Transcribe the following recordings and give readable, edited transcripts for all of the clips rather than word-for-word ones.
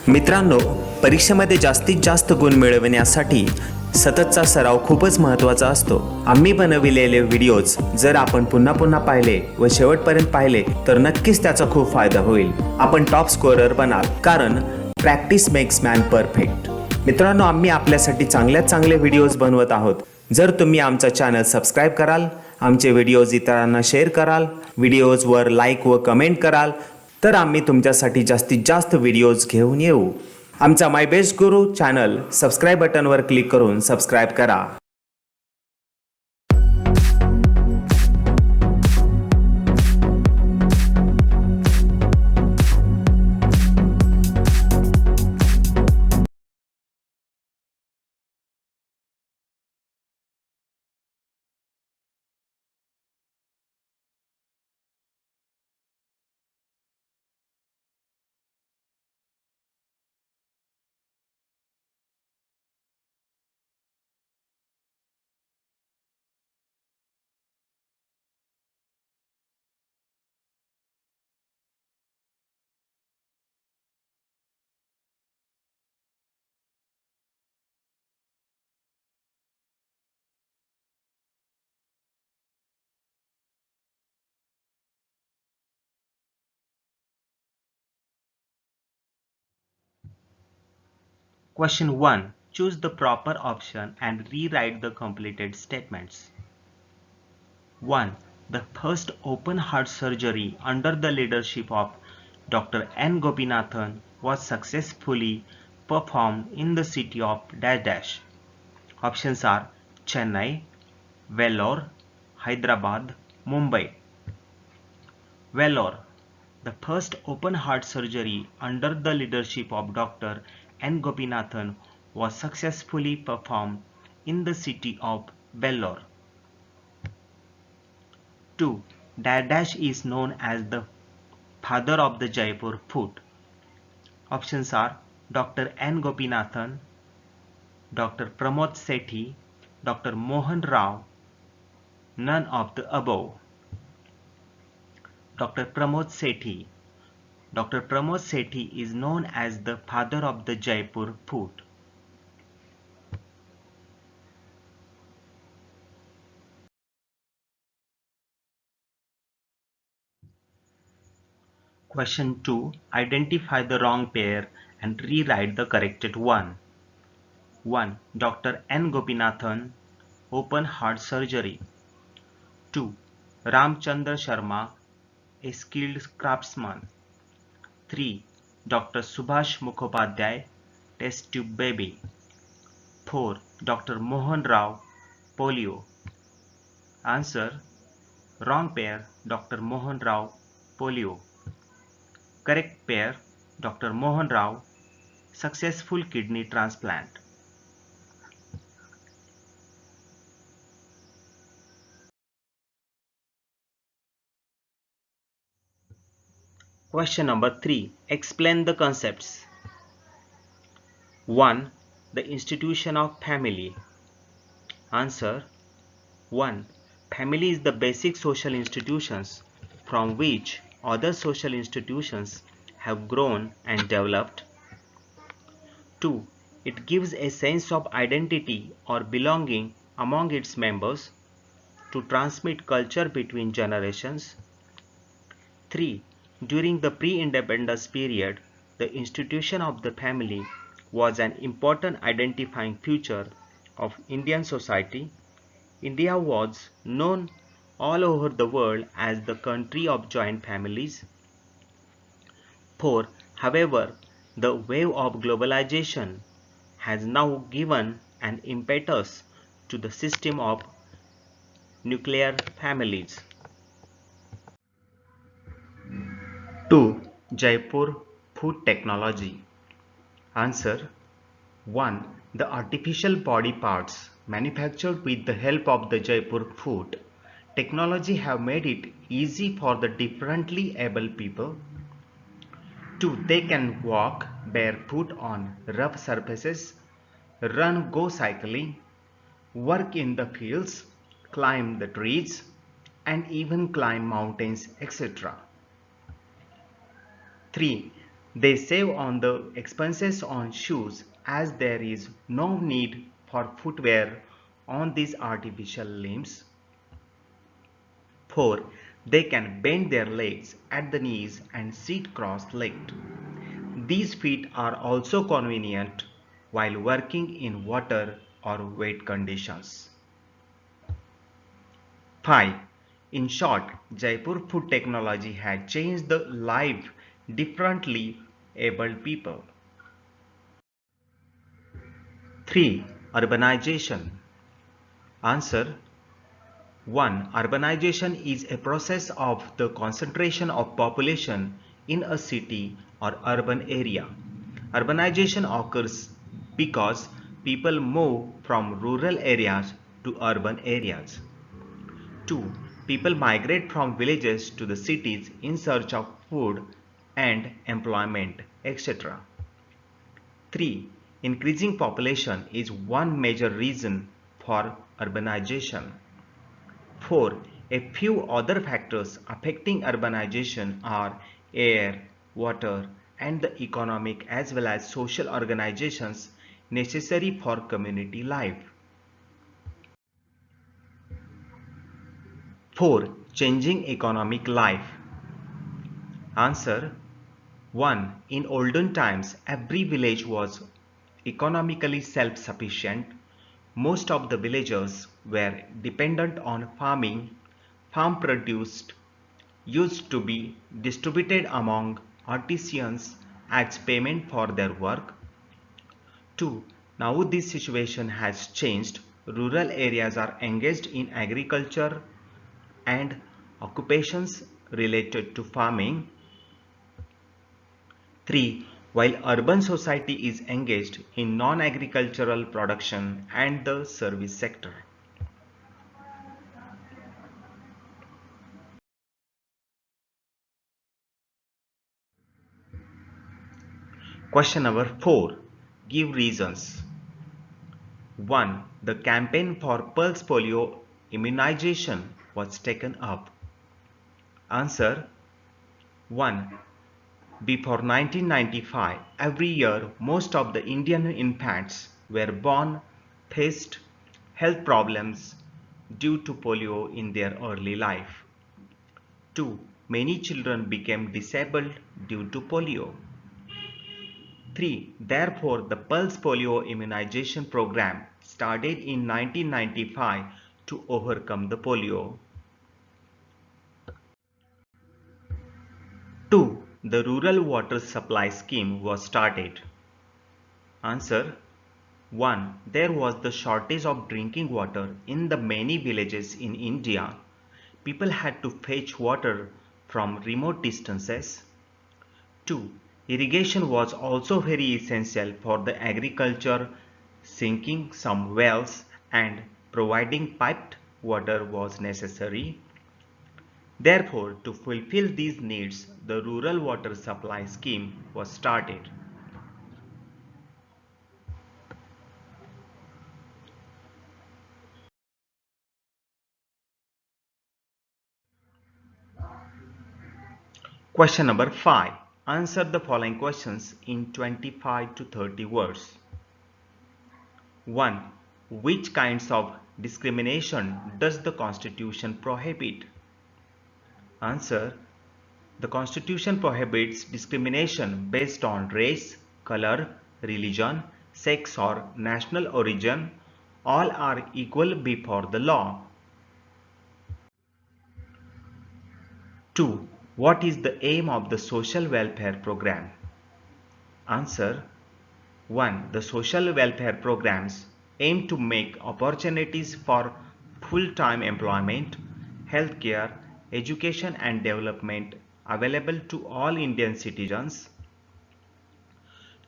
मित्रांनो, परीक्षेमध्ये जास्तीत जास्त गुण मिळविण्यासाठी सततचा सराव खूपच महत्त्वाचा असतो. आम्ही बनविलेले व्हिडिओज जर आपण पुन्हा पुन्हा पाहिले व शेवटपर्यंत पाहिले तर नक्कीच त्याचा खूप फायदा होईल. आपण टॉप स्कोरर बनाल, कारण प्रॅक्टिस मेक्स मॅन परफेक्ट. मित्रांनो, आम्ही आपल्यासाठी चांगल्यात चांगले व्हिडिओज बनवत आहोत. जर तुम्ही आमचा चॅनल सबस्क्राईब कराल, आमचे व्हिडिओज इतरांना शेअर कराल, व्हिडिओजवर लाईक व कमेंट कराल, तर आम्ही तुमच्यासाठी जास्तीत जास्त व्हिडिओज घेऊन येऊ. आमचा my best Guru channel subscribe बटनवर click करून सबस्क्राईब करा. Question 1. Choose the proper option and rewrite the completed statements. 1. The first open heart surgery under the leadership of Dr. N. Gopinathan was successfully performed in the city of dash dash. Options are Chennai, Vellore, Hyderabad, Mumbai. Vellore. The first open heart surgery under the leadership of Dr. N. Gopinathan was successfully performed in the city of Vellore. 2. Dash is known as the father of the Jaipur food. Options are Dr. N. Gopinathan, Dr. Pramod Sethi, Dr. Mohan Rao, none of the above. Dr. Pramod Sethi. Dr. Pramod Sethi is known as the father of the Jaipur food. Question 2. Identify the wrong pair and rewrite the corrected one. 1. Dr. N. Gopinathan, open heart surgery. 2. Ramchandra Sharma, a skilled craftsman. 3. Dr. Subhash Mukhopadhyay, test tube baby. 4. Dr. Mohan Rao, polio. Answer: wrong pair, Dr. Mohan Rao, polio. Correct pair, Dr. Mohan Rao, successful kidney transplant. Question number 3. Explain the concepts. 1. The institution of family. Answer: 1. Family is the basic social institutions from which other social institutions have grown and developed. 2. It gives a sense of identity or belonging among its members to transmit culture between generations. 3. During the pre-independence period, the institution of the family was an important identifying feature of Indian society. India was known all over the world as the country of joint families. 4. However, the wave of globalization has now given an impetus to the system of nuclear families. 2. Jaipur food technology. Answer: 1. The artificial body parts manufactured with the help of the Jaipur food technology have made it easy for the differently able people. 2. They can walk barefoot on rough surfaces, go cycling, work in the fields, climb the trees, and even climb mountains, etc. 3. They save on the expenses on shoes as there is no need for footwear on these artificial limbs. 4. They can bend their legs at the knees and sit cross-legged. These feet are also convenient while working in water or wet conditions. 5. In short, Jaipur food technology had changed the life differently abled people. 3. Urbanization. Answer 1. Urbanization is a process of the concentration of population in a city or urban area. Urbanization occurs because people move from rural areas to urban areas. 2. People migrate from villages to the cities in search of food and employment, etc. 3. Increasing population is one major reason for urbanization. 4. A few other factors affecting urbanization are air, water, and the economic as well as social organizations necessary for community life. 4. Changing economic life. Answer 1. In olden times, every village was economically self-sufficient. Most of the villagers were dependent on farming. Farm produce used to be distributed among artisans as payment for their work. 2. Now this situation has changed. Rural areas are engaged in agriculture and occupations related to farming. 3. While urban society is engaged in non-agricultural production and the service sector. Question number 4. Give reasons. 1. The campaign for pulse polio immunization was taken up. Answer 1. Before 1995, every year most of the Indian infants were born faced health problems due to polio in their early life. 2. Many children became disabled due to polio. 3. Therefore, the pulse polio immunization program started in 1995 to overcome the polio. 2. The rural water supply scheme was started. Answer 1. There was the shortage of drinking water in the many villages in India. People had to fetch water from remote distances. 2. Irrigation was also very essential for the agriculture. Sinking some wells and providing piped water was necessary. Therefore, to fulfill these needs, the Rural Water Supply Scheme was started. Question number 5. Answer the following questions in 25 to 30 words. 1. Which kinds of discrimination does the Constitution prohibit? Answer. The Constitution prohibits discrimination based on race, color, religion, sex or national origin. All are equal before the law. 2. What is the aim of the social welfare program? Answer. 1. The social welfare programs aim to make opportunities for full-time employment, healthcare, education and development available to all Indian citizens.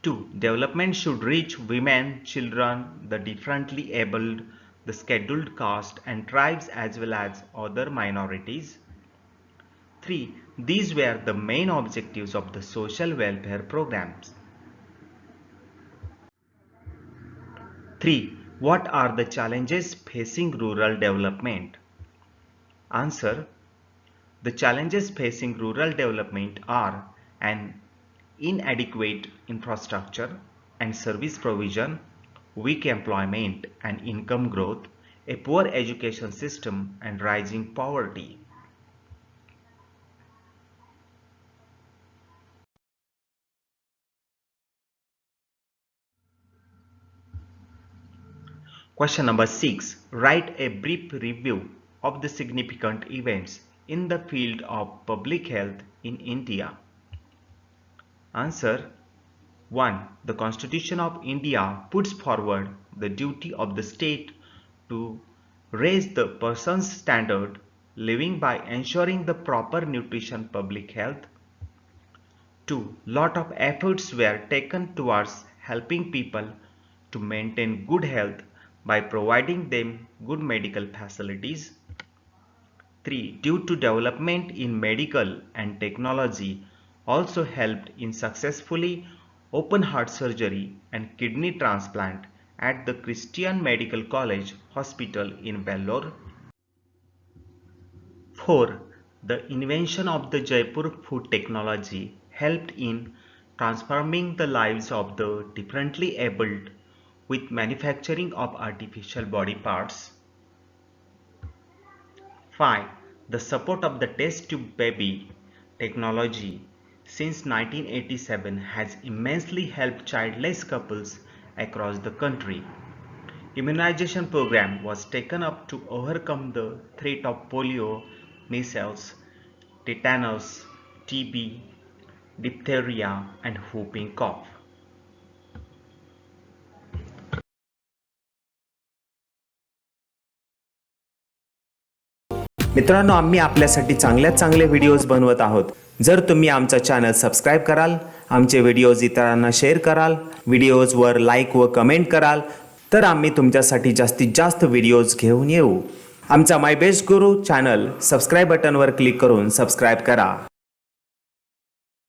2. Development should reach women, children, the differently abled, the scheduled caste and tribes as well as other minorities. 3. These were the main objectives of the social welfare programs. 3. What are the challenges facing rural development? Answer. The challenges facing rural development are an inadequate infrastructure and service provision, weak employment and income growth, a poor education system, and rising poverty. Question number 6. Write a brief review of the significant events in the field of public health in India. Answer. 1. The Constitution of India puts forward the duty of the state to raise the person's standard living by ensuring the proper nutrition public health. 2. Lot of efforts were taken towards helping people to maintain good health by providing them good medical facilities. 3. Due to development in medical and technology also helped in successfully open heart surgery and kidney transplant at the Christian Medical College Hospital in Vellore. 4. The invention of the Jaipur food technology helped in transforming the lives of the differently abled with manufacturing of artificial body parts. 5. The support of the test tube baby technology since 1987 has immensely helped childless couples across the country. Immunization program was taken up to overcome the threat of polio, measles, tetanus, TB, diphtheria, and whooping cough. मित्रांनो, आम्ही आपल्यासाठी चांगल्यात चांगले videos बनवत आहोत. जर तुम्ही आमचा चॅनल सबस्क्राईब कराल, आमचे व्हिडिओज इतरांना शेअर कराल, व्हिडिओजवर लाईक व कमेंट कराल, तर आम्ही तुमच्यासाठी जास्तीत जास्त व्हिडिओज घेऊन येऊ. आमचा my best Guru channel subscribe बटनवर click करून सबस्क्राईब करा.